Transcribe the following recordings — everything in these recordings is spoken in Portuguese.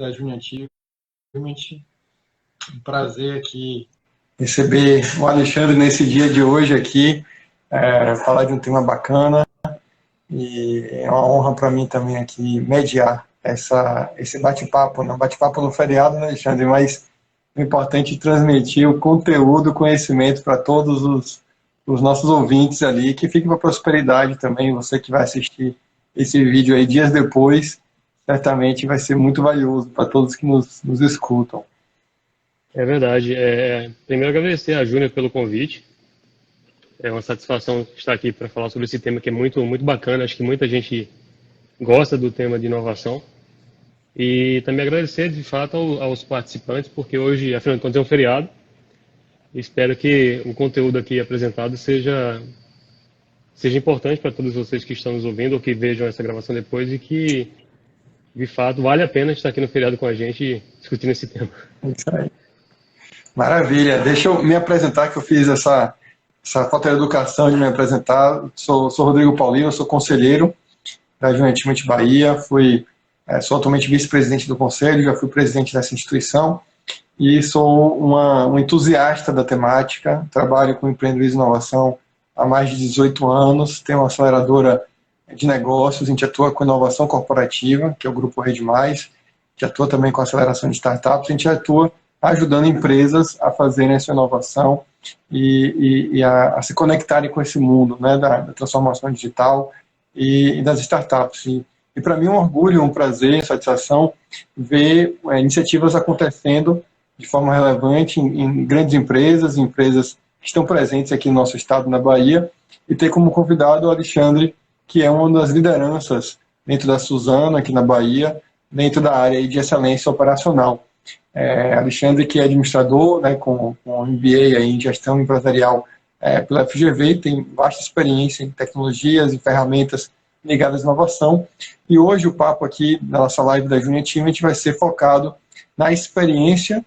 da Júnior Achievement. Um prazer aqui receber o Alexandre nesse dia de hoje aqui, falar de um tema bacana, e é uma honra para mim também aqui mediar esse bate-papo, não bate-papo no feriado, né, Alexandre, mas é importante transmitir o conteúdo, o conhecimento para todos os nossos ouvintes ali, que fique para a prosperidade também. Você que vai assistir esse vídeo aí dias depois, certamente vai ser muito valioso para todos que nos escutam. É verdade. Primeiro agradecer a Júnior pelo convite. É uma satisfação estar aqui para falar sobre esse tema que é muito, muito bacana. Acho que muita gente gosta do tema de inovação. E também agradecer, de fato, aos participantes, porque hoje, afinal de contas, é um feriado. Espero que o conteúdo aqui apresentado seja importante para todos vocês que estão nos ouvindo ou que vejam essa gravação depois e que, de fato, vale a pena estar aqui no feriado com a gente discutindo esse tema. Isso aí. Maravilha. Deixa eu me apresentar, que eu fiz essa falta de educação de me apresentar. Sou Rodrigo Paulino, sou conselheiro da Júnior Achievement Bahia, sou atualmente vice-presidente do conselho, já fui presidente dessa instituição e sou um entusiasta da temática, trabalho com empreendedorismo e inovação há mais de 18 anos, tenho uma aceleradora de negócios, a gente atua com inovação corporativa, que é o Grupo Rede Mais, que atua também com aceleração de startups, a gente atua ajudando empresas a fazerem essa inovação e a se conectarem com esse mundo, né, da transformação digital e das startups. E para mim é um orgulho, um prazer, satisfação ver iniciativas acontecendo de forma relevante em grandes empresas que estão presentes aqui no nosso estado, na Bahia, e ter como convidado o Alexandre, que é uma das lideranças dentro da Suzano, aqui na Bahia, dentro da área de excelência operacional. Alexandre, que é administrador, né, com MBA aí em gestão empresarial pela FGV, tem vasta experiência em tecnologias e ferramentas ligadas à inovação, e hoje o papo aqui na nossa live da Júnior Achievement vai ser focado na experiência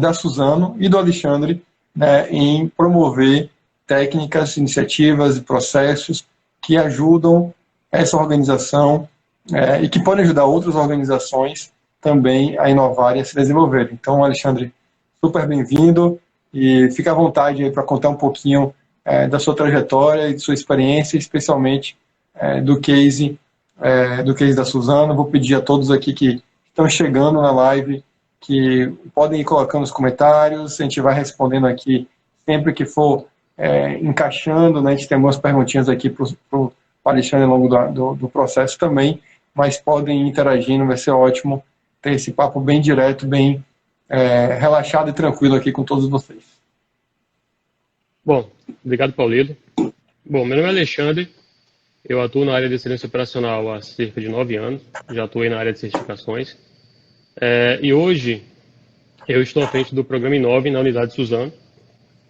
da Suzano e do Alexandre, né, em promover técnicas, iniciativas e processos que ajudam essa organização e que podem ajudar outras organizações também a inovar e a se desenvolver. Então, Alexandre, super bem-vindo e fica à vontade aí para contar um pouquinho da sua trajetória e de sua experiência, especialmente do case da Suzano. Vou pedir a todos aqui que estão chegando na live que podem ir colocando os comentários, a gente vai respondendo aqui sempre que for encaixando, né? A gente tem algumas perguntinhas aqui para o Alexandre ao longo do processo também, mas podem ir interagindo, vai ser ótimo ter esse papo bem direto, bem relaxado e tranquilo aqui com todos vocês. Bom, obrigado, Paulino. Bom, meu nome é Alexandre, eu atuo na área de excelência operacional há cerca de 9 anos, já atuei na área de certificações, e hoje eu estou à frente do programa Inove na unidade Suzano.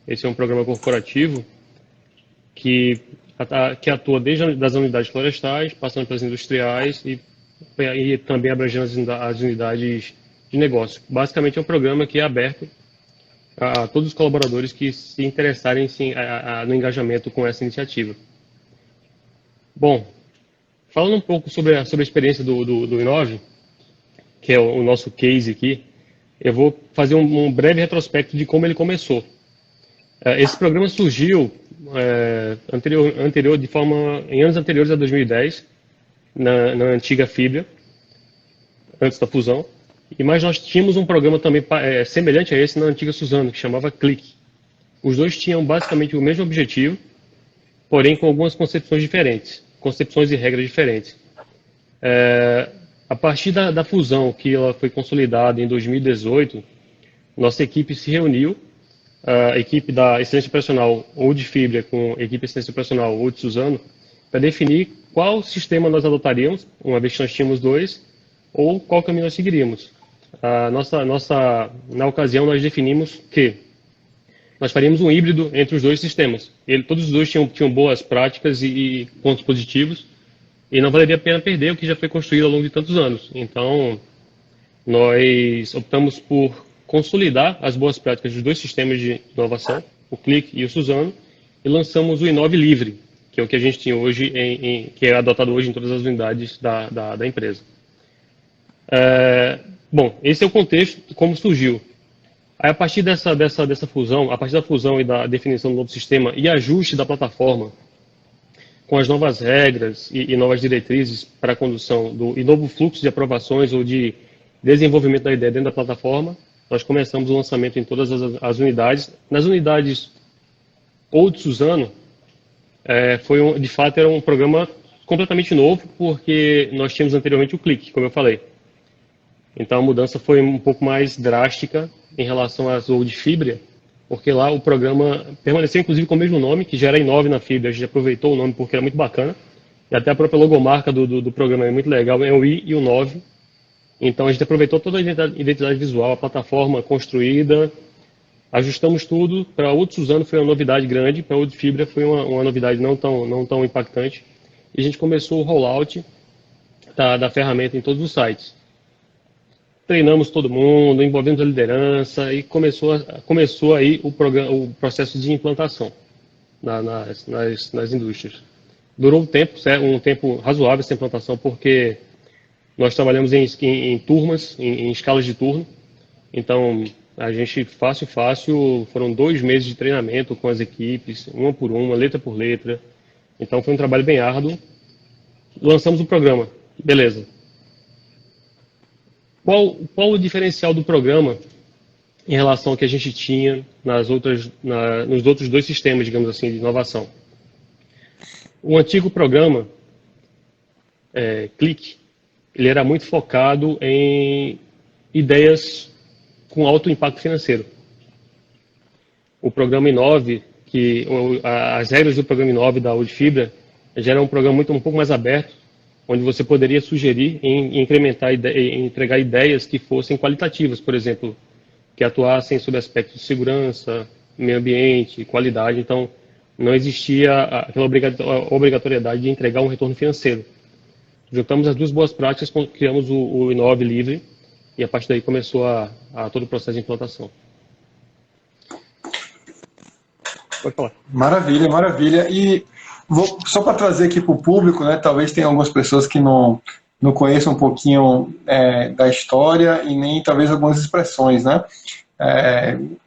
Esse é um programa corporativo que atua desde das unidades florestais, passando pelas industriais e também abrangendo as unidades de negócio. Basicamente é um programa que é aberto a todos os colaboradores que se interessarem no engajamento com essa iniciativa. Bom, falando um pouco sobre a experiência do Inove, que é o nosso case aqui, eu vou fazer um breve retrospecto de como ele começou. Esse programa surgiu em anos anteriores a 2010, na antiga Fibria, antes da fusão, mas nós tínhamos um programa também semelhante a esse na antiga Suzano, que chamava Click. Os dois tinham basicamente o mesmo objetivo, porém com algumas concepções diferentes, concepções e regras diferentes. A partir da fusão, que ela foi consolidada em 2018, nossa equipe se reuniu, a equipe da excelência operacional ou de Fibria com a equipe de excelência operacional ou de Suzano, para definir qual sistema nós adotaríamos, uma vez que nós tínhamos dois, ou qual caminho nós seguiríamos. Na ocasião, nós definimos que nós faríamos um híbrido entre os dois sistemas. Todos os dois tinham boas práticas e pontos positivos, e não valeria a pena perder o que já foi construído ao longo de tantos anos. Então, nós optamos por consolidar as boas práticas dos dois sistemas de inovação, o Click e o Suzano, e lançamos o Inove Livre, que é o que a gente tem hoje, que é adotado hoje em todas as unidades da empresa. Bom, esse é o contexto de como surgiu. Aí, a partir dessa fusão, a partir da fusão e da definição do novo sistema e ajuste da plataforma, com as novas regras e novas diretrizes para a condução e novo fluxo de aprovações ou de desenvolvimento da ideia dentro da plataforma, nós começamos o lançamento em todas as unidades. Nas unidades Old Suzano, de fato, era um programa completamente novo, porque nós tínhamos anteriormente o Click, como eu falei. Então, a mudança foi um pouco mais drástica em relação às Old Fibria, porque lá o programa permaneceu, inclusive, com o mesmo nome, que já era i9 na Fibria. A gente aproveitou o nome porque era muito bacana. E até a própria logomarca do programa é muito legal, é o i e o 9. Então, a gente aproveitou toda a identidade visual, a plataforma construída, ajustamos tudo. Para a Old Suzano foi uma novidade grande, para a Old Fibria foi uma novidade não tão impactante. E a gente começou o rollout da ferramenta em todos os sites. Treinamos todo mundo, envolvemos a liderança e começou aí o processo de implantação nas indústrias. Durou um tempo razoável essa implantação, porque nós trabalhamos em turmas, em escalas de turno. Então, a gente, fácil, foram 2 meses de treinamento com as equipes, uma por uma, letra por letra. Então, foi um trabalho bem árduo. Lançamos o programa, beleza. Qual o diferencial do programa em relação ao que a gente tinha nos outros 2 sistemas, digamos assim, de inovação? O antigo programa, Click, ele era muito focado em ideias com alto impacto financeiro. O programa i9, as regras do programa i9 da Old Fibria, já era um programa um pouco mais aberto, onde você poderia sugerir e entregar ideias que fossem qualitativas, por exemplo, que atuassem sob aspectos de segurança, meio ambiente, qualidade. Então, não existia aquela obrigatoriedade de entregar um retorno financeiro. Juntamos as 2 boas práticas, criamos o i9 livre, e a partir daí começou todo o processo de implantação. Pode falar. Maravilha, maravilha. E só para trazer aqui para o público, né, talvez tenha algumas pessoas que não conheçam um pouquinho da história e nem talvez algumas expressões, né?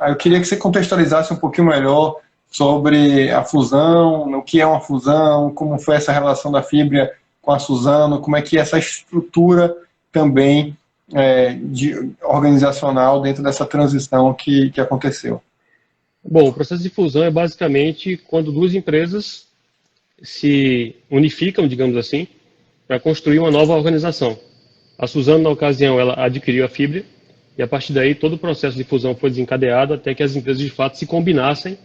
Eu queria que você contextualizasse um pouquinho melhor sobre a fusão, o que é uma fusão, como foi essa relação da Fibria com a Suzano, como é que é essa estrutura também organizacional dentro dessa transição que aconteceu. Bom, o processo de fusão é basicamente quando 2 empresas se unificam, digamos assim, para construir uma nova organização. A Suzano, na ocasião, ela adquiriu a Fibria, e a partir daí todo o processo de fusão foi desencadeado até que as empresas de fato se combinassem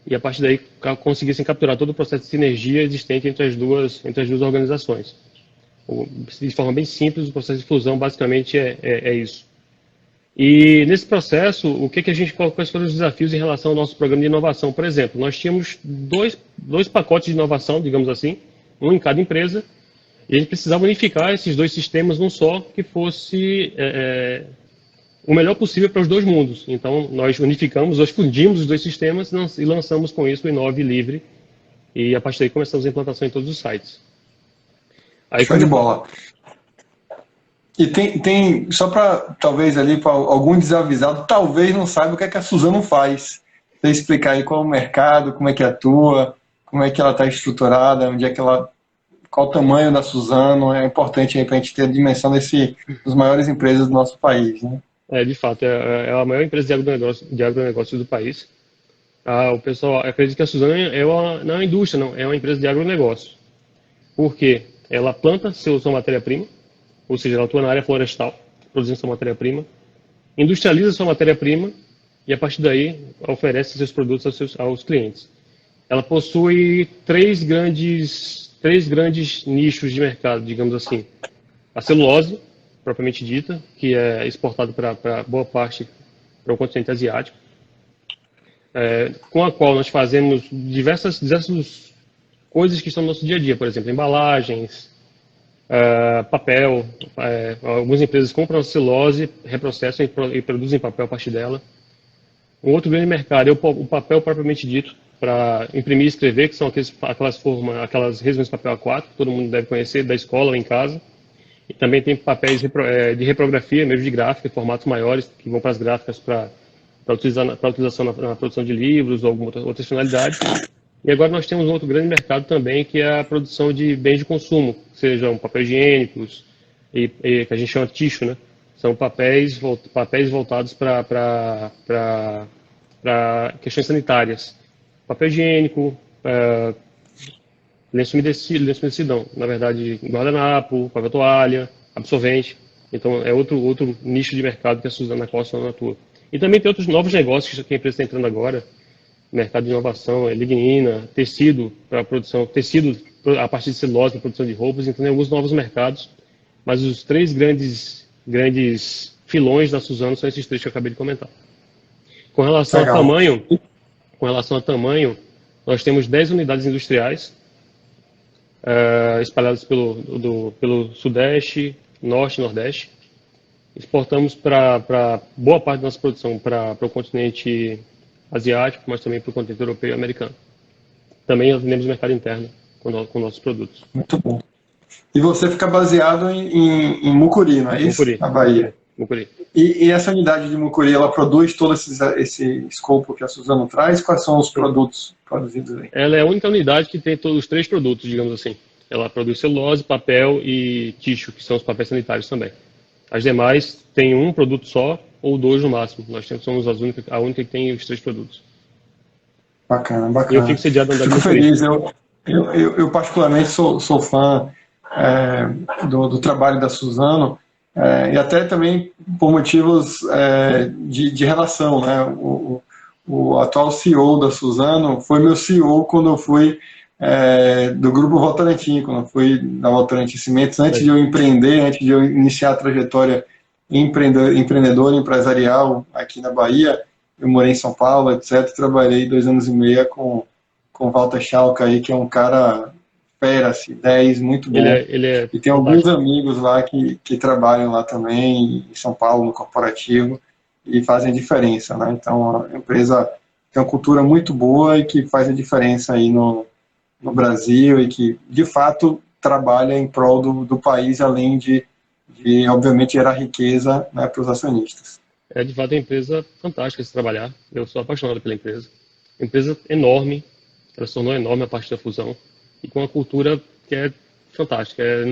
e a partir daí conseguissem capturar todo o processo de sinergia existente entre as duas organizações. De forma bem simples, o processo de fusão basicamente é isso. E nesse processo, quais foram os desafios em relação ao nosso programa de inovação? Por exemplo, nós tínhamos dois pacotes de inovação, digamos assim, um em cada empresa, e a gente precisava unificar esses 2 sistemas num só, que fosse o melhor possível para os 2 mundos. Então, nós fundimos os 2 sistemas e lançamos com isso o i9 livre, e a partir daí começamos a implantação em todos os sites. Aí, show de bola. E tem só para, talvez ali, para algum desavisado, talvez não saiba o que a Suzano faz. Você explicar aí qual é o mercado, como é que atua, como é que ela está estruturada, qual o tamanho da Suzano, é importante para a gente ter a dimensão das maiores empresas do nosso país, né? De fato, é a maior empresa de agronegócio do país. O pessoal acredita que a Suzano não é uma indústria, não, é uma empresa de agronegócio. Por quê? Ela planta sua matéria-prima, ou seja, ela atua na área florestal, produzindo sua matéria-prima, industrializa sua matéria-prima e, a partir daí, oferece seus produtos aos clientes. Ela possui três grandes nichos de mercado, digamos assim. A celulose, propriamente dita, que é exportada para boa parte para o continente asiático, com a qual nós fazemos diversas coisas que estão no nosso dia a dia, por exemplo, embalagens, papel. Algumas empresas compram a celulose, reprocessam e produzem papel a partir dela. Um outro grande mercado é o papel propriamente dito, para imprimir e escrever, que são aquelas resmas de papel A4, que todo mundo deve conhecer, da escola ou em casa. E também tem papéis de reprografia, mesmo de gráfica, formatos maiores, que vão para as gráficas para utilização na produção de livros ou alguma outras finalidades. E agora nós temos um outro grande mercado também, que é a produção de bens de consumo, sejam papel higiênicos, que a gente chama de tissue, né? São papéis voltados para questões sanitárias. Papel higiênico, lenço umedecido, não. Na verdade, guardanapo, papel toalha, absorvente. Então, é outro nicho de mercado que a Suzano, na qual a Suzano atua. E também tem outros novos negócios que a empresa está entrando agora. Mercado de inovação, lignina, tecido para produção, tecido a partir de celulose para produção de roupas. Então, tem alguns novos mercados. Mas os três grandes filões da Suzano são esses três que eu acabei de comentar. Com relação a tamanho, nós temos 10 unidades industriais espalhadas pelo Sudeste, Norte e Nordeste. Exportamos para boa parte da nossa produção para o continente asiático, mas também para o continente europeu e americano. Também atendemos o mercado interno com nossos produtos. Muito bom. E você fica baseado em Mucuri, não é isso? Mucuri, na Bahia. Mucuri. E essa unidade de Mucuri, ela produz todo esse escopo que a Suzano traz? Quais são os produtos produzidos aí? Ela é a única unidade que tem todos os três produtos, digamos assim. Ela produz celulose, papel e tixo, que são os papéis sanitários também. As demais têm um produto só ou dois no máximo. Nós somos a única que tem os três produtos. Bacana, bacana. E eu fico sediado na Fico feliz. Eu particularmente sou fã do trabalho da Suzano, e até também por motivos de relação, né? O atual CEO da Suzano foi meu CEO quando eu fui do Grupo Votorantim, quando eu fui da Votorantim Cimentos, antes de eu empreender, antes de eu iniciar a trajetória empreendedora, empresarial aqui na Bahia. Eu morei em São Paulo, etc. Trabalhei 2 anos e meio com o Walter Schalke aí, que é um cara fera, assim, 10, muito bom. E tem alguns amigos lá que trabalham lá também, em São Paulo, no corporativo, e fazem diferença, né? Então, a empresa tem uma cultura muito boa e que faz a diferença aí no Brasil e que, de fato, trabalha em prol do país, além de obviamente, gerar riqueza, né, para os acionistas. É, de fato, é uma empresa fantástica de se trabalhar. Eu sou apaixonado pela empresa. Empresa enorme, ela se tornou enorme a partir da fusão, e com uma cultura que é fantástica. Eu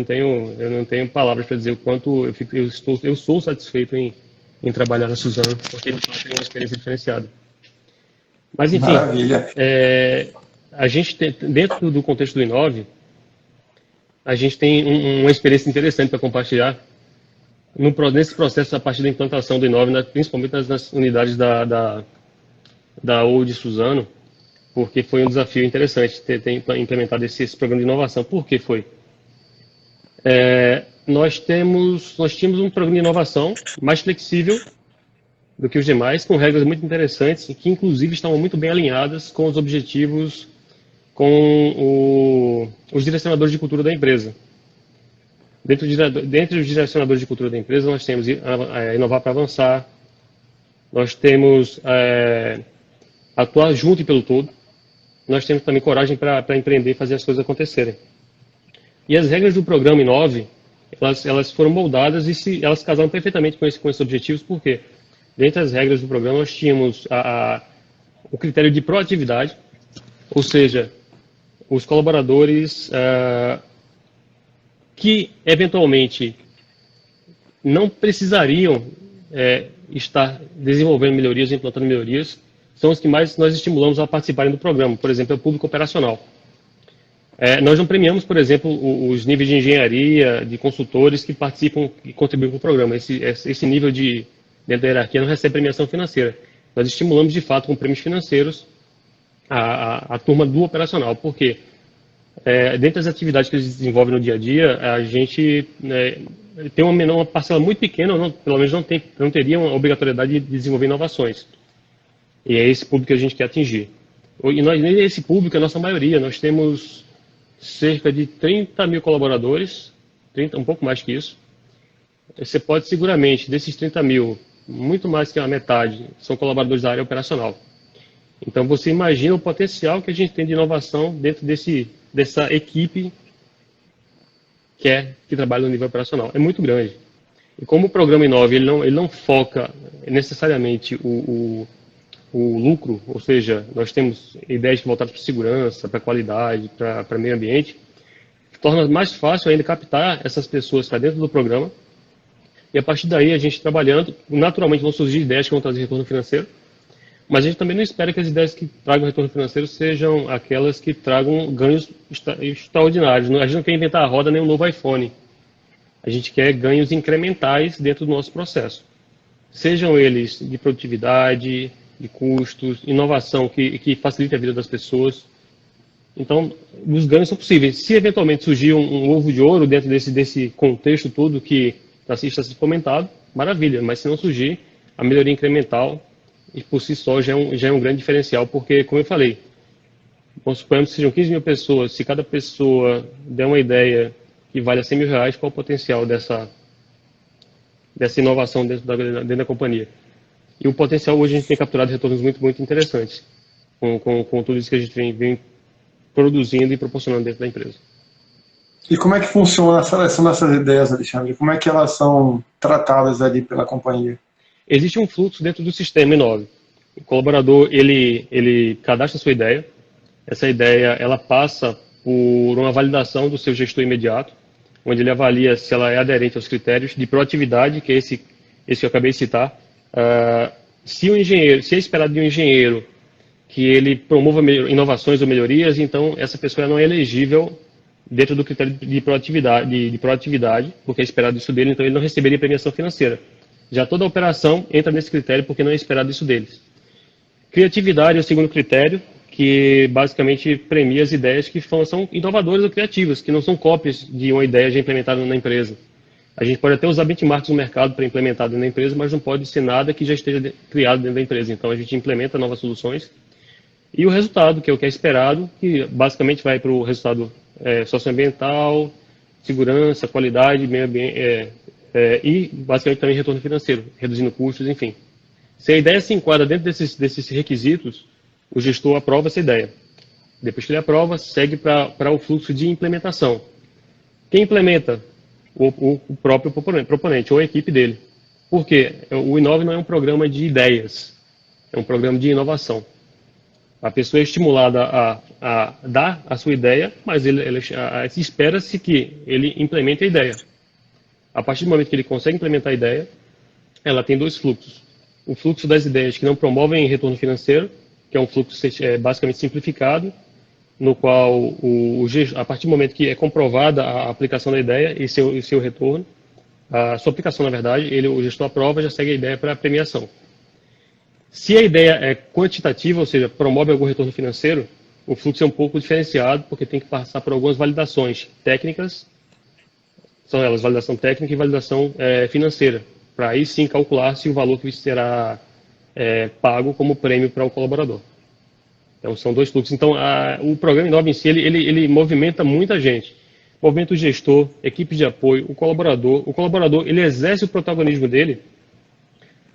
não tenho palavras para dizer o quanto eu sou satisfeito em trabalhar na Suzano, porque de fato é uma experiência diferenciada. Mas, enfim, a gente tem, dentro do contexto do Inove, a gente tem uma experiência interessante para compartilhar nesse processo a partir da implantação do Inove, principalmente nas unidades da Old Suzano, porque foi um desafio interessante ter implementado esse programa de inovação. Por que foi? Nós tínhamos um programa de inovação mais flexível do que os demais, com regras muito interessantes, e que inclusive estavam muito bem alinhadas com os objetivos, com os direcionadores de cultura da empresa. Dentre os direcionadores de cultura da empresa, nós temos inovar para avançar, nós temos atuar junto e pelo todo, nós temos também coragem para empreender e fazer as coisas acontecerem. E as regras do programa Inove, elas foram moldadas e elas casaram perfeitamente com esses objetivos, porque dentre as regras do programa nós tínhamos o critério de proatividade, ou seja, os colaboradores que eventualmente não precisariam estar desenvolvendo melhorias, implantando melhorias, são os que mais nós estimulamos a participarem do programa. Por exemplo, é o público operacional. Nós não premiamos, por exemplo, os níveis de engenharia, de consultores que participam e contribuem com o programa. Esse nível dentro da hierarquia não recebe premiação financeira. Nós estimulamos, de fato, com prêmios financeiros a turma do operacional. Por quê? Dentro das atividades que eles desenvolvem no dia a dia, a gente tem uma parcela muito pequena, pelo menos não teria uma obrigatoriedade de desenvolver inovações. E é esse público que a gente quer atingir. E esse público é a nossa maioria. Nós temos cerca de 30 mil colaboradores, um pouco mais que isso. Você pode seguramente, desses 30 mil, muito mais que a metade são colaboradores da área operacional. Então você imagina o potencial que a gente tem de inovação dentro dessa equipe quer que trabalhe no nível operacional. É muito grande. E como o programa Inove ele não foca necessariamente o lucro, ou seja, nós temos ideias voltadas para segurança, para qualidade, para meio ambiente, torna mais fácil ainda captar essas pessoas para dentro do programa. E a partir daí, a gente trabalhando, naturalmente vão surgir ideias que vão trazer retorno financeiro, mas a gente também não espera que as ideias que tragam retorno financeiro sejam aquelas que tragam ganhos extraordinários. A gente não quer inventar a roda nem um novo iPhone. A gente quer ganhos incrementais dentro do nosso processo. Sejam eles de produtividade, de custos, inovação que facilite a vida das pessoas. Então, os ganhos são possíveis. Se eventualmente surgir um ovo de ouro dentro desse contexto todo que está sendo comentado, maravilha. Mas se não surgir, a melhoria incremental, e por si só, já é um grande diferencial, porque, como eu falei, vamos supor que sejam 15 mil pessoas, se cada pessoa der uma ideia que vale a 100 mil reais, qual o potencial dessa inovação dentro da companhia? E o potencial hoje a gente tem capturado retornos muito, muito interessantes com tudo isso que a gente vem produzindo e proporcionando dentro da empresa. E como é que funciona a seleção dessas ideias, Alexandre? Como é que elas são tratadas ali pela companhia? Existe um fluxo dentro do sistema Inove. O colaborador, ele cadastra a sua ideia. Essa ideia, ela passa por uma validação do seu gestor imediato, onde ele avalia se ela é aderente aos critérios de proatividade, que é esse que eu acabei de citar. Se é esperado de um engenheiro que ele promova inovações ou melhorias, então essa pessoa não é elegível dentro do critério de proatividade, porque é esperado isso dele, então ele não receberia premiação financeira. Já toda a operação entra nesse critério porque não é esperado isso deles. Criatividade é o segundo critério, que basicamente premia as ideias que são inovadoras ou criativas, que não são cópias de uma ideia já implementada na empresa. A gente pode até usar benchmarks no mercado para implementar dentro da empresa, mas não pode ser nada que já esteja criado dentro da empresa. Então a gente implementa novas soluções. E o resultado, que é o que é esperado, que basicamente vai para o resultado socioambiental, segurança, qualidade, meio ambiente, e basicamente também retorno financeiro, reduzindo custos, enfim. Se a ideia se enquadra dentro desses requisitos, o gestor aprova essa ideia. Depois que ele aprova, segue para o fluxo de implementação. Quem implementa? O próprio proponente, ou a equipe dele. Por quê? O Inove não é um programa de ideias, é um programa de inovação. A pessoa é estimulada a dar a sua ideia, mas espera-se que ele implemente a ideia. A partir do momento que ele consegue implementar a ideia, ela tem dois fluxos. O fluxo das ideias que não promovem retorno financeiro, que é um fluxo basicamente simplificado, no qual, a partir do momento que é comprovada a aplicação da ideia e seu retorno, a sua aplicação, na verdade, o gestor aprova e já segue a ideia para a premiação. Se a ideia é quantitativa, ou seja, promove algum retorno financeiro, o fluxo é um pouco diferenciado, porque tem que passar por algumas validações técnicas, são elas validação técnica e validação financeira, para aí sim calcular se o valor que será pago como prêmio para o colaborador. Então, são dois fluxos. Então, o programa Inove em si, ele movimenta muita gente. Movimenta o gestor, equipe de apoio, o colaborador. O colaborador, ele exerce o protagonismo dele,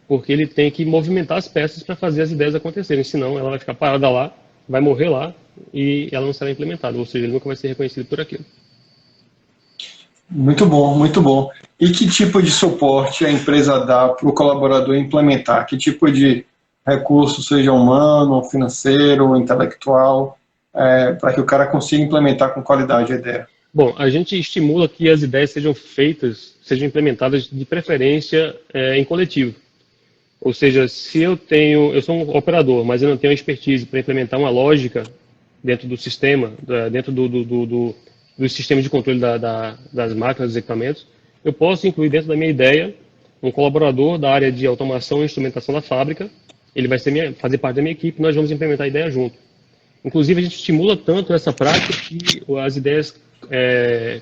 porque ele tem que movimentar as peças para fazer as ideias acontecerem. Senão, ela vai ficar parada lá, vai morrer lá, e ela não será implementada. Ou seja, ele nunca vai ser reconhecido por aquilo. Muito bom, muito bom. E que tipo de suporte a empresa dá para o colaborador implementar? Que tipo de recurso, seja humano, financeiro, intelectual, para que o cara consiga implementar com qualidade a ideia? Bom, a gente estimula que as ideias sejam implementadas de preferência em coletivo. Ou seja, se eu sou um operador, mas eu não tenho expertise para implementar uma lógica dentro do sistema, dentro do sistema de controle das máquinas, dos equipamentos, eu posso incluir dentro da minha ideia um colaborador da área de automação e instrumentação da fábrica. Ele vai fazer parte da minha equipe, nós vamos implementar a ideia junto. Inclusive, a gente estimula tanto essa prática que as ideias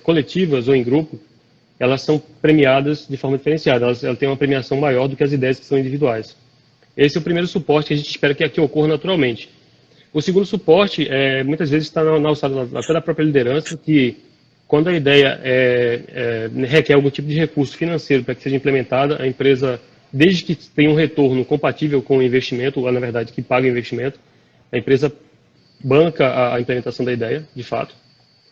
coletivas ou em grupo, elas são premiadas de forma diferenciada, elas têm uma premiação maior do que as ideias que são individuais. Esse é o primeiro suporte que a gente espera que ocorra naturalmente. O segundo suporte, muitas vezes, está na alçada até da própria liderança, que quando a ideia requer algum tipo de recurso financeiro para que seja implementada, a empresa, desde que tenha um retorno compatível com o investimento, ou na verdade que paga o investimento, a empresa banca a implementação da ideia, de fato.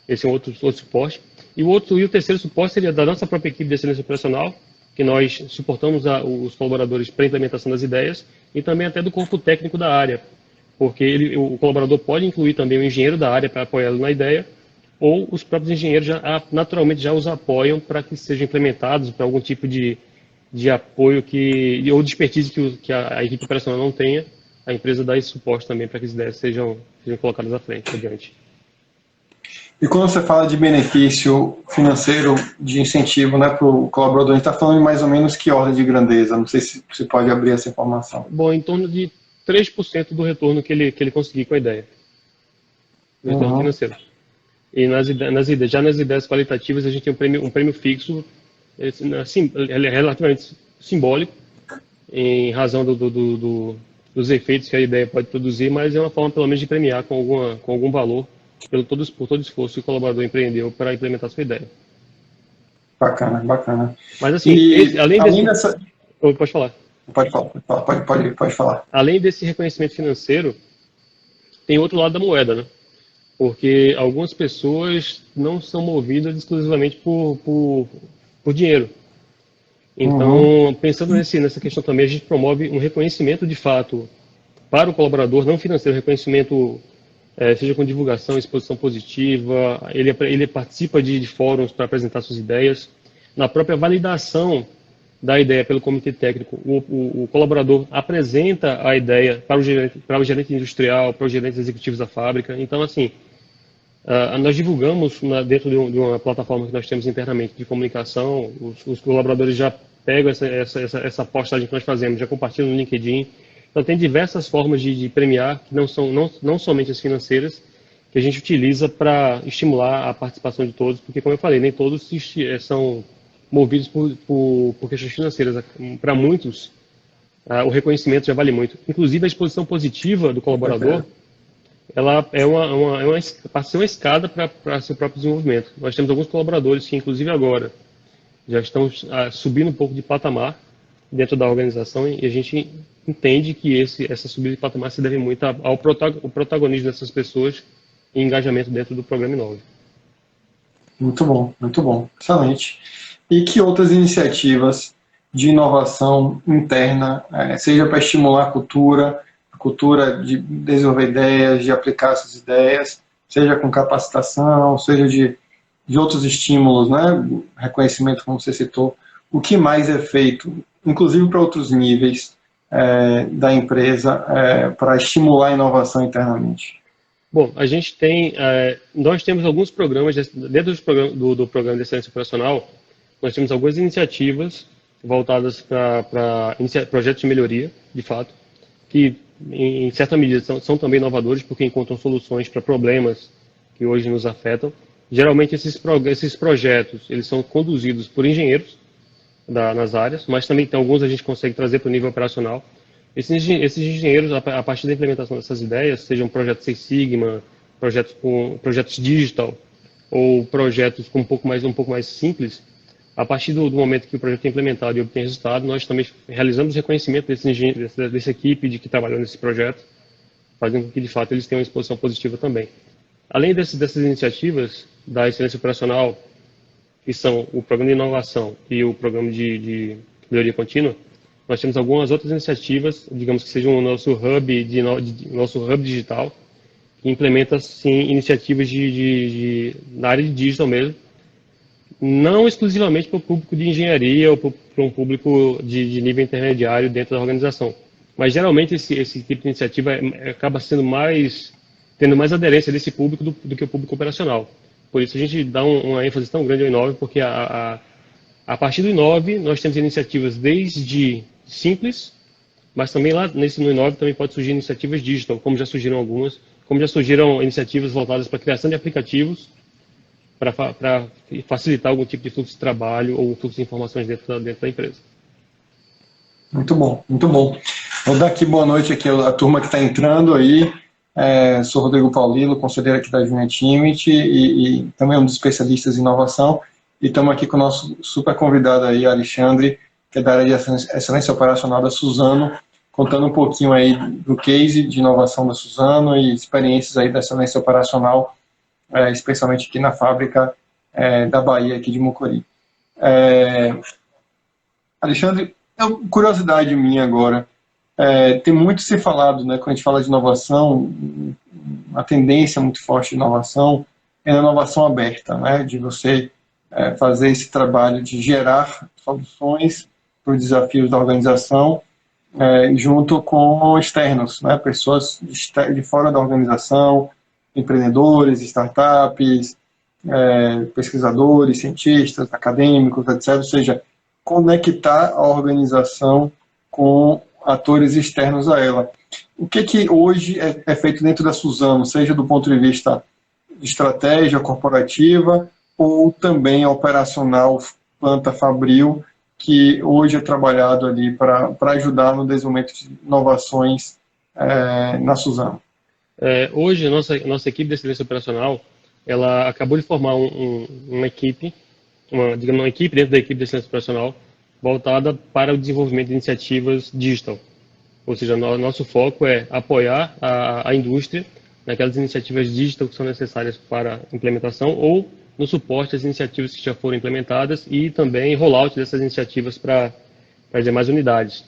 Esse é um outro suporte. E o terceiro suporte seria da nossa própria equipe de excelência operacional, que nós suportamos os colaboradores para a implementação das ideias, e também até do corpo técnico da área, porque o colaborador pode incluir também o engenheiro da área para apoiá-lo na ideia, ou os próprios engenheiros naturalmente já os apoiam para que sejam implementados, para algum tipo de apoio ou de expertise que a equipe operacional não tenha, a empresa dá esse suporte também para que as ideias sejam colocadas à frente, adiante. E quando você fala de benefício financeiro, de incentivo, né, para o colaborador, a gente está falando de mais ou menos que ordem de grandeza? Não sei se você pode abrir essa informação. Bom, em torno de 3% do retorno que ele conseguir com a ideia, do retorno financeiro. E já nas ideias qualitativas, a gente tem um prêmio fixo, assim, ele é relativamente simbólico, em razão dos efeitos que a ideia pode produzir, mas é uma forma, pelo menos, de premiar com algum valor por todo o esforço que o colaborador empreendeu para implementar a sua ideia. Bacana, bacana. Mas assim, além dessa... Pode falar. Pode falar. Além desse reconhecimento financeiro, tem outro lado da moeda, né? Porque algumas pessoas não são movidas exclusivamente por dinheiro. Então, pensando nessa questão também, a gente promove um reconhecimento de fato para o colaborador, não financeiro, reconhecimento seja com divulgação, exposição positiva, ele participa de fóruns para apresentar suas ideias. Na própria validação da ideia pelo comitê técnico, o colaborador apresenta a ideia para o gerente industrial, para os gerentes executivos da fábrica. Então, assim, nós divulgamos dentro de uma plataforma que nós temos internamente de comunicação, os colaboradores já pegam essa postagem que nós fazemos, já compartilham no LinkedIn. Então, tem diversas formas de premiar, que não somente as financeiras, que a gente utiliza para estimular a participação de todos, porque, como eu falei, nem todos são movidos por questões financeiras. Para muitos, o reconhecimento já vale muito. Inclusive, a exposição positiva do colaborador, ela passa a ser uma escada para seu próprio desenvolvimento. Nós temos alguns colaboradores que, inclusive agora, já estão subindo um pouco de patamar dentro da organização, e a gente entende que essa subida de patamar se deve muito ao protagonismo dessas pessoas e engajamento dentro do programa Inove. Muito bom, excelente. E que outras iniciativas de inovação interna, seja para estimular a cultura de desenvolver ideias, de aplicar essas ideias, seja com capacitação, seja de outros estímulos, né? Reconhecimento, como você citou, o que mais é feito, inclusive para outros níveis da empresa, para estimular a inovação internamente? Bom, nós temos alguns programas, dentro do programa de excelência operacional, nós temos algumas iniciativas voltadas para projetos de melhoria, de fato, que em certa medida são também inovadores, porque encontram soluções para problemas que hoje nos afetam. Geralmente esses projetos eles são conduzidos por engenheiros nas áreas, mas também tem alguns a gente consegue trazer para o nível operacional. Esses engenheiros, a partir da implementação dessas ideias, sejam projetos Six Sigma, projetos digital, ou projetos um pouco mais simples, a partir do momento que o projeto é implementado e obtém resultado, nós também realizamos reconhecimento dessa equipe que trabalhou nesse projeto, fazendo com que, de fato, eles tenham uma exposição positiva também. Além dessas iniciativas da excelência operacional, que são o programa de inovação e o programa de melhoria contínua, nós temos algumas outras iniciativas, digamos que sejam o nosso hub digital, que implementa, sim, iniciativas na área de digital mesmo, não exclusivamente para o público de engenharia ou para um público de nível intermediário dentro da organização. Mas, geralmente, esse tipo de iniciativa acaba tendo mais aderência desse público do que o público operacional. Por isso, a gente dá uma ênfase tão grande ao Inove, porque a partir do Inove, nós temos iniciativas desde simples, mas também lá no Inove também pode surgir iniciativas digital, como já surgiram algumas, como já surgiram iniciativas voltadas para a criação de aplicativos, para facilitar algum tipo de fluxo de trabalho ou fluxo de informações dentro da empresa. Muito bom, muito bom. Vou dar aqui boa noite aqui à turma que está entrando aí. Sou Rodrigo Paulino, conselheiro aqui da Junit Image e também um dos especialistas em inovação. E estamos aqui com o nosso super convidado aí, Alexandre, que é da área de excelência operacional da Suzano, contando um pouquinho aí do case de inovação da Suzano e experiências aí da excelência operacional, especialmente aqui na fábrica da Bahia, aqui de Mucuri. Alexandre, é uma curiosidade minha agora. Tem muito se falado, né, quando a gente fala de inovação, uma tendência muito forte de inovação é a inovação aberta, né, de você fazer esse trabalho de gerar soluções para os desafios da organização junto com externos, né, pessoas de fora da organização, empreendedores, startups, pesquisadores, cientistas, acadêmicos, etc. Ou seja, conectar a organização com atores externos a ela. O que hoje é feito dentro da Suzano, seja do ponto de vista de estratégia corporativa ou também operacional, planta fabril, que hoje é trabalhado ali para ajudar no desenvolvimento de inovações na Suzano? Hoje, a nossa equipe de excelência operacional, ela acabou de formar uma equipe, digamos, uma equipe dentro da equipe de excelência operacional, voltada para o desenvolvimento de iniciativas digital. Ou seja, nosso foco é apoiar a indústria naquelas iniciativas digital que são necessárias para implementação ou no suporte às iniciativas que já foram implementadas e também rollout dessas iniciativas para as demais unidades.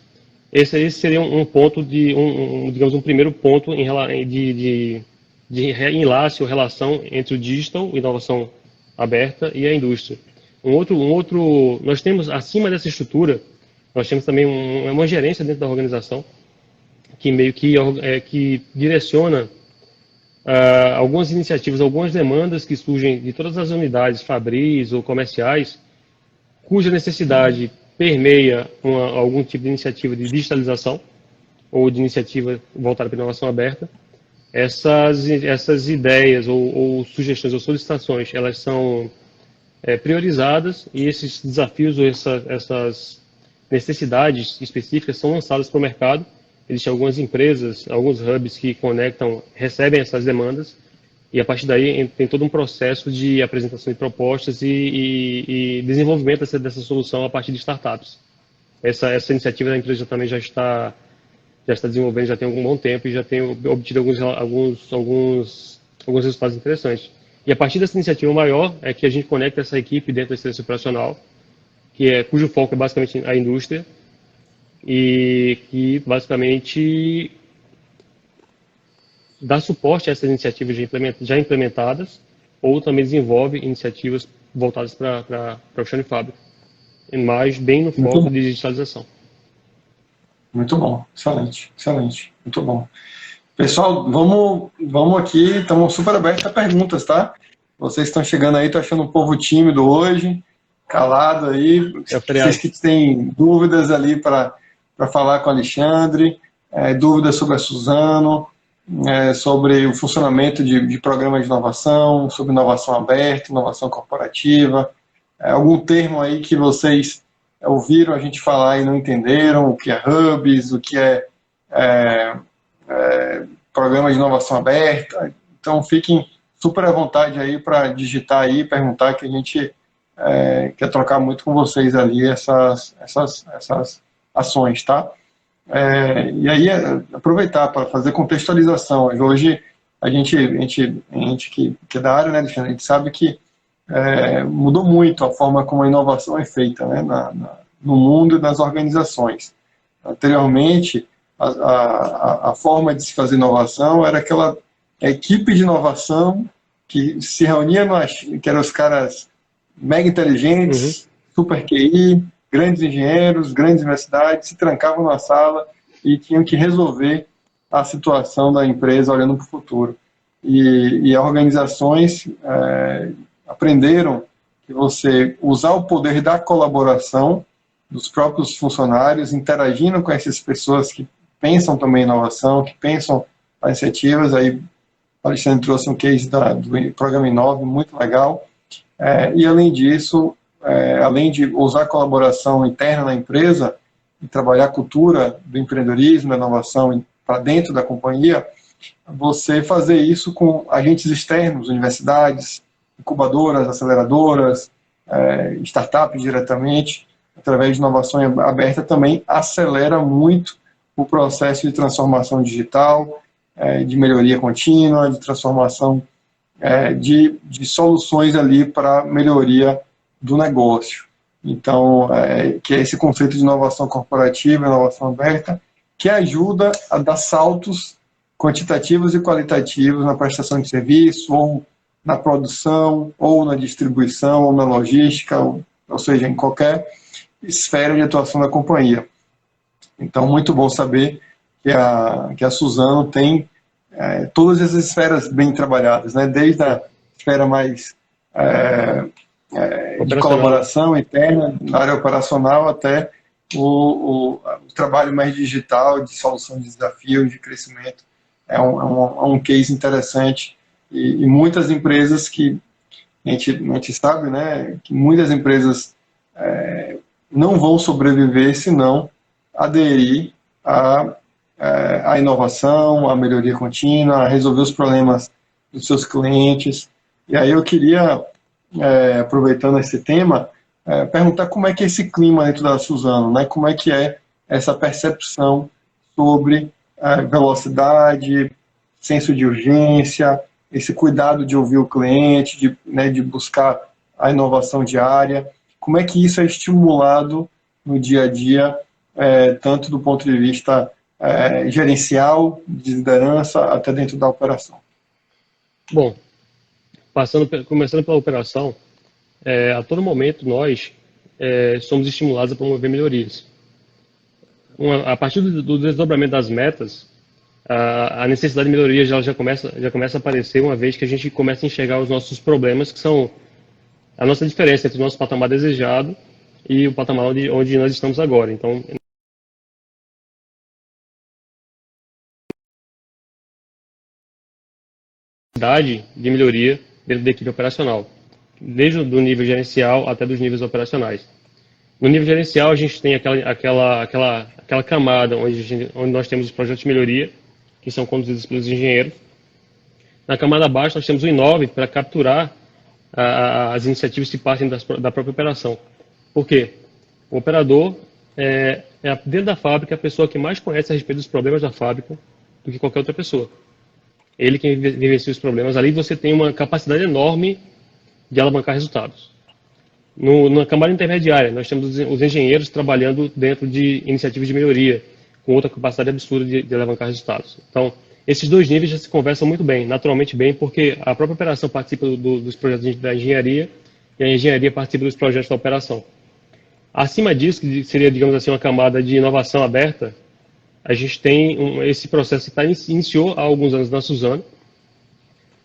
Esse seria um ponto digamos, um primeiro ponto de enlace ou relação entre o digital, inovação aberta, e a indústria. Nós temos, acima dessa estrutura, nós temos também uma gerência dentro da organização que meio que direciona algumas iniciativas, algumas demandas que surgem de todas as unidades fabris ou comerciais, cuja necessidade permeia algum tipo de iniciativa de digitalização ou de iniciativa voltada para a inovação aberta. Essas ideias ou sugestões ou solicitações, elas são priorizadas e esses desafios ou essas necessidades específicas são lançadas para o mercado. Existem algumas empresas, alguns hubs que conectam, recebem essas demandas e a partir daí tem todo um processo de apresentação de propostas e desenvolvimento dessa solução a partir de startups. Essa iniciativa da empresa também já está desenvolvendo, já tem algum bom tempo e já tem obtido alguns resultados interessantes. E a partir dessa iniciativa maior é que a gente conecta essa equipe dentro da excelência operacional, cujo foco é basicamente a indústria, e que basicamente dá suporte a essas iniciativas já implementadas ou também desenvolve iniciativas voltadas para o chão de fábrica, mas bem no foco de digitalização. Muito bom, excelente, excelente, muito bom. Pessoal, vamos aqui, estamos super abertos a perguntas, tá? Vocês estão chegando aí, estou achando um povo tímido hoje, calado aí. Vocês que têm dúvidas ali para falar com o Alexandre, dúvidas sobre a Suzano, sobre o funcionamento de programas de inovação, sobre inovação aberta, inovação corporativa, algum termo aí que vocês ouviram a gente falar e não entenderam, o que é hubs, o que é programa de inovação aberta. Então fiquem super à vontade aí para digitar aí, perguntar, que a gente quer trocar muito com vocês ali essas ações, tá? E aí aproveitar para fazer contextualização. Hoje a gente que é da área, né, Alexandre, a gente sabe que mudou muito a forma como a inovação é feita, né, no mundo e nas organizações. Anteriormente, a forma de se fazer inovação era aquela equipe de inovação que se reunia, que eram os caras mega inteligentes, super QI, grandes engenheiros, grandes universidades, se trancavam na sala e tinham que resolver a situação da empresa olhando para o futuro. E as organizações aprenderam que você usar o poder da colaboração dos próprios funcionários, interagindo com essas pessoas que pensam também em inovação, que pensam em iniciativas. Aí o Alexandre trouxe um case do programa Inove, muito legal. E além disso, além de usar a colaboração interna na empresa e trabalhar a cultura do empreendedorismo, da inovação para dentro da companhia, você fazer isso com agentes externos, universidades, incubadoras, aceleradoras, startups diretamente, através de inovação aberta, também acelera muito o processo de transformação digital, de melhoria contínua, de transformação de soluções ali para melhoria do negócio. Então, que é esse conceito de inovação corporativa, inovação aberta, que ajuda a dar saltos quantitativos e qualitativos na prestação de serviço, ou na produção, ou na distribuição, ou na logística, ou seja, em qualquer esfera de atuação da companhia. Então, muito bom saber que a Suzano tem todas essas esferas bem trabalhadas, né? Desde a esfera mais de colaboração interna, na área operacional, até o trabalho mais digital, de solução de desafios, de crescimento. É um case interessante e muitas empresas que a gente sabe, né, que muitas empresas não vão sobreviver se não aderir à inovação, à melhoria contínua, a resolver os problemas dos seus clientes. E aí eu queria, aproveitando esse tema, perguntar como é que é esse clima dentro da Suzano, né? Como é que é essa percepção sobre velocidade, senso de urgência, esse cuidado de ouvir o cliente, de buscar a inovação diária. Como é que isso é estimulado no dia a dia, tanto do ponto de vista gerencial, de liderança, até dentro da operação? Bom, começando pela operação, a todo momento nós somos estimulados a promover melhorias. A partir do desdobramento das metas, a necessidade de melhoria já começa a aparecer, uma vez que a gente começa a enxergar os nossos problemas, que são a nossa diferença entre o nosso patamar desejado e o patamar onde nós estamos agora. Então, de melhoria dentro da equipe operacional, desde o nível gerencial até dos níveis operacionais. No nível gerencial, a gente tem aquela camada onde nós temos os projetos de melhoria, que são conduzidos pelos engenheiros. Na camada abaixo, nós temos o Inove para capturar as iniciativas que partem da própria operação. Por quê? O operador dentro da fábrica, a pessoa que mais conhece a respeito dos problemas da fábrica do que qualquer outra pessoa. Ele quem vivencia os problemas. Ali você tem uma capacidade enorme de alavancar resultados. Na camada intermediária, nós temos os engenheiros trabalhando dentro de iniciativas de melhoria, com outra capacidade absurda de alavancar resultados. Então, esses dois níveis já se conversam muito bem, naturalmente bem, porque a própria operação participa dos projetos da engenharia e a engenharia participa dos projetos da operação. Acima disso, que seria, digamos assim, uma camada de inovação aberta, a gente tem esse processo que iniciou há alguns anos na Suzano,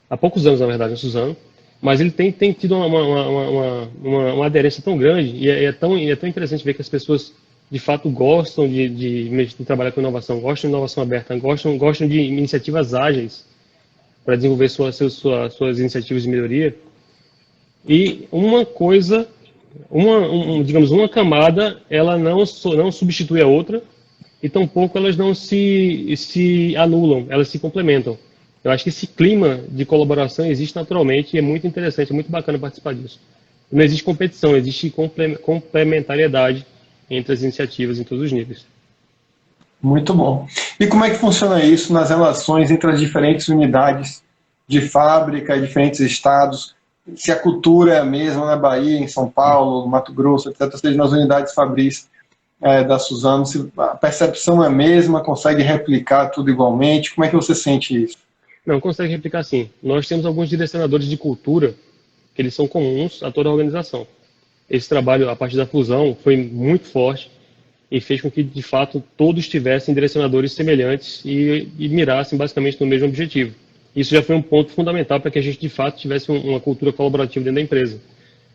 há poucos anos, na verdade, na Suzano, mas ele tem tido uma aderência tão grande e é tão interessante ver que as pessoas, de fato, gostam de trabalhar com inovação, gostam de inovação aberta, gostam de iniciativas ágeis para desenvolver suas iniciativas de melhoria. E digamos, uma camada, ela não substitui a outra, e tampouco elas não se anulam, elas se complementam. Eu acho que esse clima de colaboração existe naturalmente e é muito interessante, é muito bacana participar disso. Não existe competição, existe complementariedade entre as iniciativas em todos os níveis. Muito bom. E como é que funciona isso nas relações entre as diferentes unidades de fábrica, diferentes estados? Se a cultura é a mesma na Bahia, em São Paulo, no Mato Grosso, etc., ou seja, nas unidades fabris da Suzano, se a percepção é a mesma, consegue replicar tudo igualmente? Como é que você sente isso? Não, consegue replicar sim. Nós temos alguns direcionadores de cultura que eles são comuns a toda a organização. Esse trabalho, a partir da fusão, foi muito forte e fez com que, de fato, todos tivessem direcionadores semelhantes e mirassem basicamente no mesmo objetivo. Isso já foi um ponto fundamental para que a gente, de fato, tivesse uma cultura colaborativa dentro da empresa.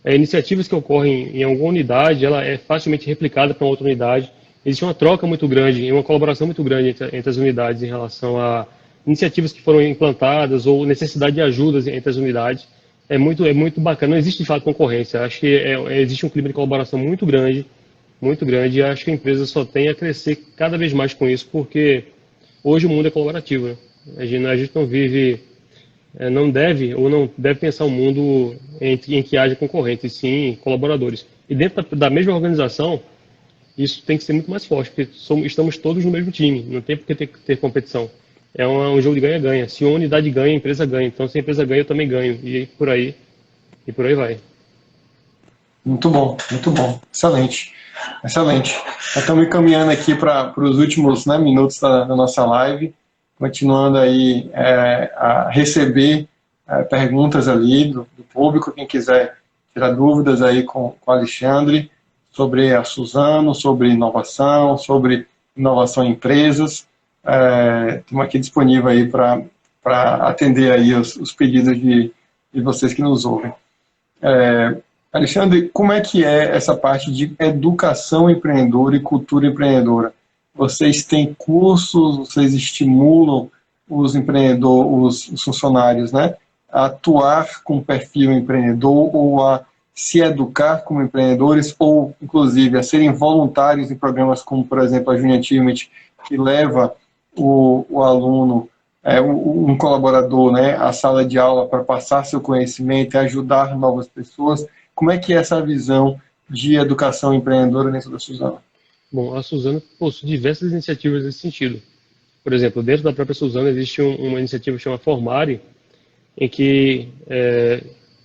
Iniciativas que ocorrem em alguma unidade, ela é facilmente replicada para outra unidade. Existe uma troca muito grande e uma colaboração muito grande entre as unidades em relação a iniciativas que foram implantadas ou necessidade de ajudas entre as unidades. É muito bacana. Não existe, de fato, concorrência. Acho que existe um clima de colaboração muito grande, e acho que a empresa só tem a crescer cada vez mais com isso, porque hoje o mundo é colaborativo, né? A gente não vive, não deve pensar um mundo em que haja concorrentes, sim colaboradores. E dentro da mesma organização, isso tem que ser muito mais forte, porque estamos todos no mesmo time, não tem por que ter competição. é um jogo de ganha-ganha. Se uma unidade ganha, a empresa ganha. Então, se a empresa ganha, eu também ganho. E por aí vai. Muito bom. Excelente. Excelente. Estamos caminhando aqui para os últimos, né, minutos da nossa live, continuando aí a receber perguntas ali do público, quem quiser tirar dúvidas aí com o Alexandre sobre a Suzano, sobre inovação em empresas. Estamos aqui disponível aí para atender aí os pedidos de vocês que nos ouvem. Alexandre, como é que é essa parte de educação empreendedora e cultura empreendedora? Vocês têm cursos, vocês estimulam os empreendedores, os funcionários, né, a atuar com perfil empreendedor ou a se educar como empreendedores ou, inclusive, a serem voluntários em programas como, por exemplo, a Junior Achievement, que leva o aluno, um colaborador, né, à sala de aula para passar seu conhecimento e ajudar novas pessoas. Como é que é essa visão de educação empreendedora dentro da Suzano? Bom, a Suzano possui diversas iniciativas nesse sentido. Por exemplo, dentro da própria Suzano existe uma iniciativa que chama Formare, em que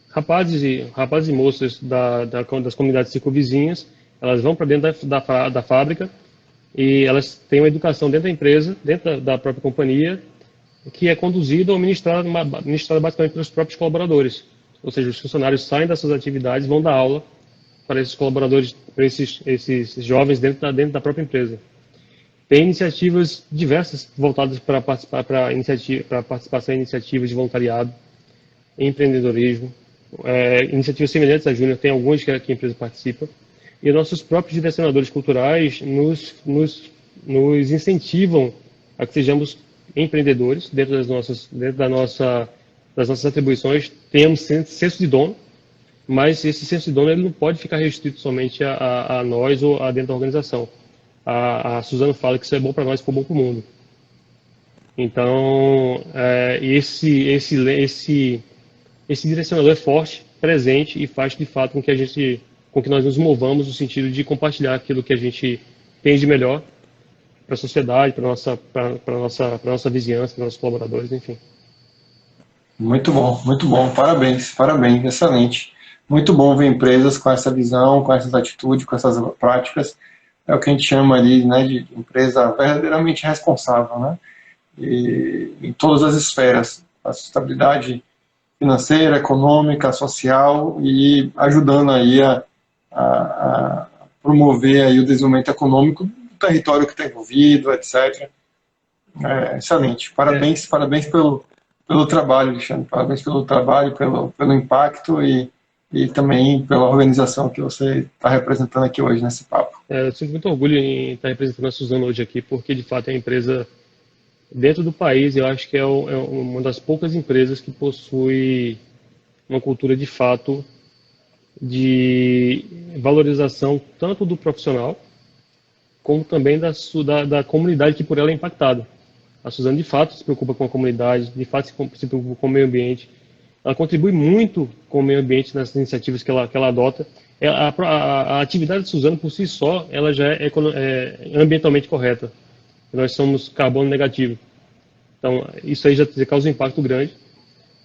rapazes e moças das comunidades circunvizinhas, elas vão para dentro da fábrica e elas têm uma educação dentro da empresa, dentro da própria companhia, que é conduzida ou ministrada basicamente pelos próprios colaboradores. Ou seja, os funcionários saem das suas atividades, vão dar aula para esses colaboradores, para esses jovens dentro da própria empresa. Tem iniciativas diversas voltadas para participação em iniciativas de voluntariado, empreendedorismo, iniciativas semelhantes à Júnior, tem algumas que a empresa participa, e nossos próprios direcionadores culturais nos incentivam a que sejamos empreendedores dentro das nossas atribuições, tenhamos senso de dono, mas esse senso de dono ele não pode ficar restrito somente a nós ou a dentro da organização. A Suzano fala que isso é bom para nós e for bom para o mundo. Então, esse direcionador é forte, presente e faz de fato com que nós nos movamos no sentido de compartilhar aquilo que a gente tem de melhor para a sociedade, para a nossa vizinhança, para os nossos colaboradores, enfim. Muito bom. Parabéns, excelente. Muito bom ver empresas com essa visão, com essas atitudes, com essas práticas. É o que a gente chama ali, né, de empresa verdadeiramente responsável, né? E em todas as esferas, a sustentabilidade financeira, econômica, social e ajudando aí a promover aí o desenvolvimento econômico do território que está envolvido, etc. Excelente. Parabéns pelo trabalho, Alexandre. Parabéns pelo trabalho, pelo impacto e também pela organização que você está representando aqui hoje nesse papo. Eu sinto muito orgulho em estar representando a Suzano hoje aqui, porque de fato é uma empresa dentro do país, eu acho que é uma das poucas empresas que possui uma cultura de fato de valorização tanto do profissional como também da comunidade que por ela é impactada. A Suzano de fato se preocupa com a comunidade, de fato se preocupa com o meio ambiente. Ela contribui muito com o meio ambiente nas iniciativas que ela adota. A atividade de Suzano por si só, ela já é ambientalmente correta. Nós somos carbono negativo. Então, isso aí já causa um impacto grande.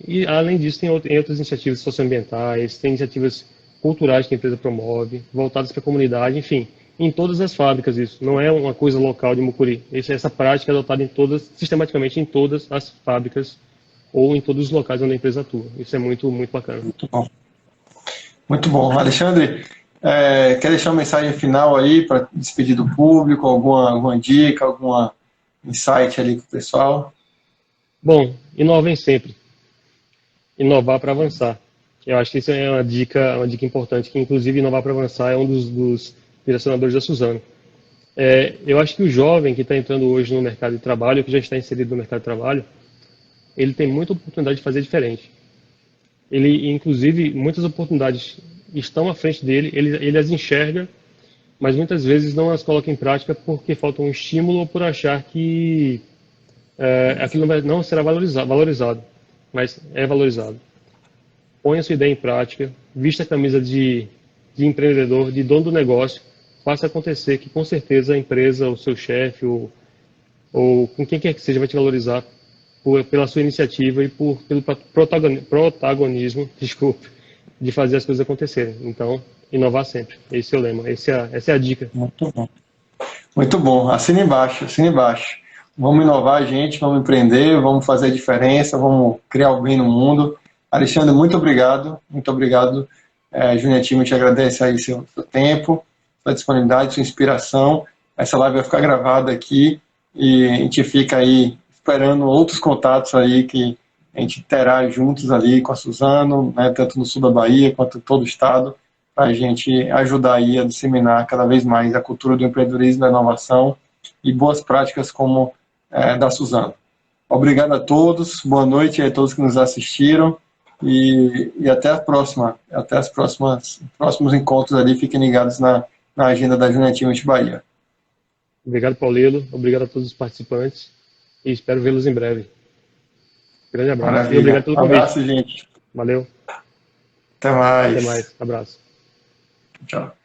E, além disso, tem outras iniciativas socioambientais, tem iniciativas culturais que a empresa promove, voltadas para a comunidade, enfim, em todas as fábricas isso. Não é uma coisa local de Mucuri. Essa prática é adotada sistematicamente em todas as fábricas ou em todos os locais onde a empresa atua. Isso é muito, muito bacana. Muito bom. Muito bom. Alexandre, quer deixar uma mensagem final aí para despedir do público, alguma dica, alguma insight ali com o pessoal? Bom, inovem sempre. Inovar para avançar. Eu acho que isso é uma dica importante, que inclusive inovar para avançar é um dos direcionadores da Suzano. Eu acho que o jovem que está entrando hoje no mercado de trabalho, que já está inserido no mercado de trabalho, ele tem muita oportunidade de fazer diferente. Ele, inclusive, muitas oportunidades estão à frente dele, ele as enxerga, mas muitas vezes não as coloca em prática porque falta um estímulo ou por achar que aquilo não será valorizado, mas é valorizado. Ponha a sua ideia em prática, vista a camisa de empreendedor, de dono do negócio, faça acontecer que com certeza a empresa, o seu chefe, ou com quem quer que seja, vai te valorizar pela sua iniciativa e pelo protagonismo, desculpe, de fazer as coisas acontecerem. Então, inovar sempre. Esse é o lema, essa é a dica. Muito bom. Muito bom. Assina embaixo, assina embaixo. Vamos inovar, gente, vamos empreender, vamos fazer a diferença, vamos criar o bem no mundo. Alexandre, muito obrigado. Muito obrigado. Júnior Time te agradece aí seu tempo, sua disponibilidade, sua inspiração. Essa live vai ficar gravada aqui e a gente fica aí esperando outros contatos aí que a gente terá juntos ali com a Suzano, né, tanto no sul da Bahia quanto em todo o estado, para a gente ajudar aí a disseminar cada vez mais a cultura do empreendedorismo, da inovação e boas práticas como da Suzano. Obrigado a todos, boa noite a todos que nos assistiram e até a próxima, até os próximos encontros ali, fiquem ligados na agenda da Júnior Time Bahia. Obrigado, Paulino, obrigado a todos os participantes e espero vê-los em breve. Grande abraço. Maravilha. E obrigado pelo convite. Abraço, gente. Valeu. Até mais. Até mais. Abraço. Tchau.